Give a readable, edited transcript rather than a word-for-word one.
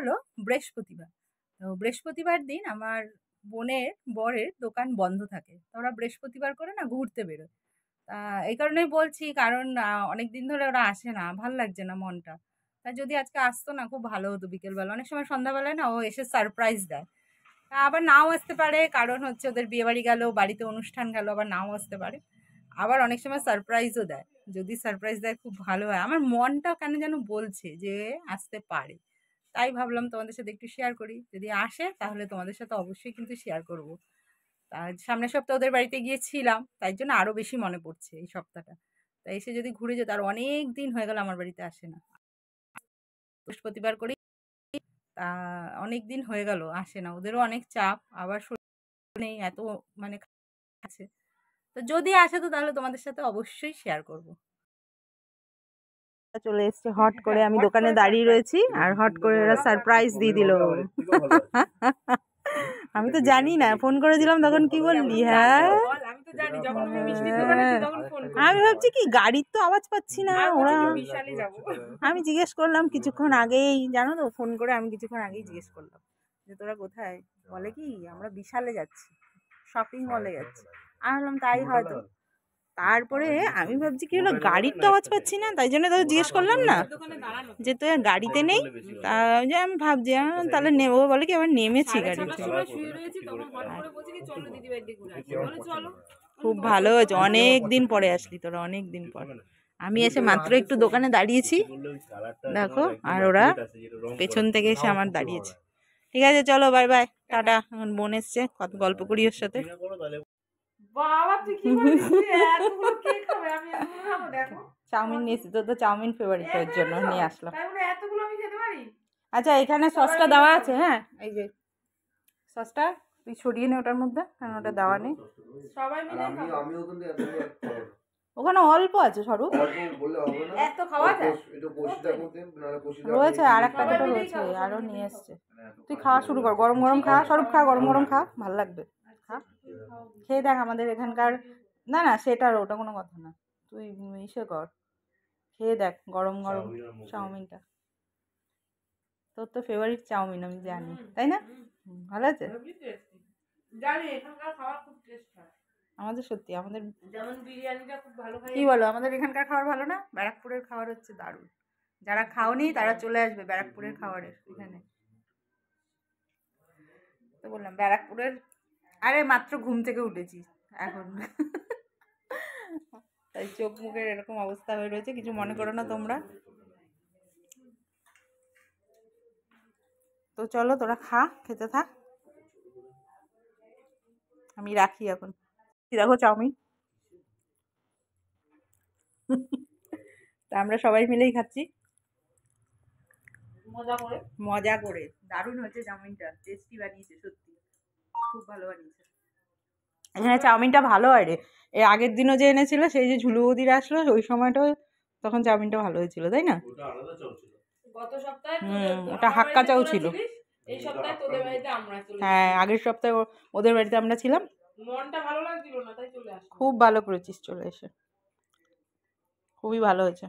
হলো বৃহস্পতিবার। তো বৃহস্পতিবার দিন আমার বোনের বরের দোকান বন্ধ থাকে। তো ওরা বৃহস্পতিবার করে না ঘুরতে বেরোয়। এই কারণেই বলছি, কারণ অনেক দিন ধরে ওরা আসে না, ভাল লাগছে না মনটা। তা যদি আজকে আসতো না খুব ভালো হতো বিকেলবেলা। অনেক সময় সন্ধ্যাবেলায় না ও এসে সারপ্রাইজ দেয়। আবার নাও আসতে পারে, কারণ হচ্ছে ওদের বিয়েবাড়ি গেল, বাড়িতে অনুষ্ঠান গেল, আবার নাও আসতে পারে। আবার অনেক সময় সারপ্রাইজও দেয়। যদি সারপ্রাইজ দেয় খুব ভালো হয়। আমার মনটা কেন যেন বলছে যে আসতে পারে। তাই ভাবলাম তোমাদের সাথে একটু শেয়ার করি। যদি আসে তাহলে তোমাদের সাথে অবশ্যই কিন্তু শেয়ার করব। সামনের সপ্তাহে ওদের বাড়িতে গিয়েছিলাম, তাই জন্য আরো বেশি মনে পড়ছে এই সপ্তাহটা। তাই এসে যদি ঘুরে যেত, আর অনেক দিন হয়ে গেল আমার বাড়িতে আসে না। বৃহস্পতিবার করে অনেক দিন হয়ে গেল আসে না। ওদেরও অনেক চাপ, আবার শরীর নেই এত, মানে আছে। তো যদি আসে তো তাহলে তোমাদের সাথে অবশ্যই শেয়ার করব। চলে এসছে হট করে, আমি দোকানে দাঁড়িয়ে রয়েছি আর হট করে ওরা সারপ্রাইজ দিয়ে দিল। আমি তো জানি না, ফোন করে দিলাম তখন কি বললি? হ্যাঁ আমি ভাবছি কি গাড়ির তো আওয়াজ পাচ্ছি না। ওরা আমি জিজ্ঞেস করলাম কিছুক্ষণ আগেই, জানো তো, ফোন করে আমি কিছুক্ষণ আগেই জিজ্ঞেস করলাম যে তোরা কোথায়। বলে কি আমরা বিশালে যাচ্ছি, শপিং মলে যাচ্ছি। আমি বললাম তাই হয়তো। তারপরে আমি ভাবছি কি হলো, গাড়ির তো আওয়াজ পাচ্ছি না, তাই জন্য তোকে জিজ্ঞেস করলাম না যে তুই গাড়িতে নেই। তা যে আমি ভাবছি তাহলে নেবো, বলে কি আবার নেমেছি গাড়িতে। খুব ভালো হয়েছে, অনেক দিন পরে আসলি তোরা, অনেক দিন পর। আমি এসে মাত্র একটু দোকানে দাঁড়িয়েছি দেখো, আর ওরা পেছন থেকে এসে আমার দাঁড়িয়েছে। ঠিক আছে চলো, বাই বাই, টাটা। এখন বোন এসছে, কত গল্প করি ওর সাথে। চাউমিন নিয়েছি, তোর তো চাউমিন ফেভারিট, ওর জন্য নিয়ে আসলাম। আচ্ছা এখানে সসটা দেওয়া আছে, হ্যাঁ এই যে সসটা তুই ছড়িয়ে নে ওটার মধ্যে, কারণ ওটা দেওয়া নেই। সবাই মিলে ওখানে অল্প আছে স্বরূপ, এত খাওয়া যায় রয়েছে, আর একটা দুটো রয়েছে, আরো নিয়ে এসছে। তুই খাওয়া শুরু কর, গরম গরম খা স্বরূপ, খা গরম গরম খা, ভালো লাগবে। খা, খেয়ে দেখ আমাদের এখানকার। না না সেটার ওটা কোনো কথা না, তুই ইসে কর, খেয়ে দেখ গরম গরম চাউমিনটা। তোর তো ফেভারিট চাউমিন আমি জানি, তাই না? ভালো আছে, আমাদের সত্যি, আমাদের যেমন বিরিয়ানিটা খুব ভালো খাই। কি বলো, আমাদের এখানকার খাবার ভালো না? ব্যারাকপুরের খাবার হচ্ছে দারুণ। যারা খাওনি তারা চলে আসবে ব্যারাকপুরের খাবারের এখানে। তো বললাম ব্যারাকপুরের, আরে মাত্র ঘুম থেকে উঠেছি এখন, তাই চোখ মুখের এরকম অবস্থা হয়ে রয়েছে, কিছু মনে করো না তোমরা। তো চলো তোরা খা, খেতে থাক, আমি রাখি এখন। দেখো চাউমিন, তা আমরা সবাই মিলেই খাচ্ছি মজা করে। দারুণ হয়েছে চাউমিনটা, টেস্টি বানিয়েছে সত্যি, খুব ভালো বানিয়েছে। এখানে চাউমিনটা ভালো হয় রে, এর আগের দিনও যে এনেছিল, সেই যে ঝুলু বৌদিরা আসলো ওই সময়টা, তখন চাউমিনটা ভালো হয়েছিল, তাই না? ওটা হাক্কা চাউ ছিল। হ্যাঁ আগের সপ্তাহে ওদের বাড়িতে আমরা ছিলাম, মনটা ভালো লাগছিল না তাই চলে আসলাম। খুব ভালো করেছিস চলে এসে, খুবই ভালো হয়েছে।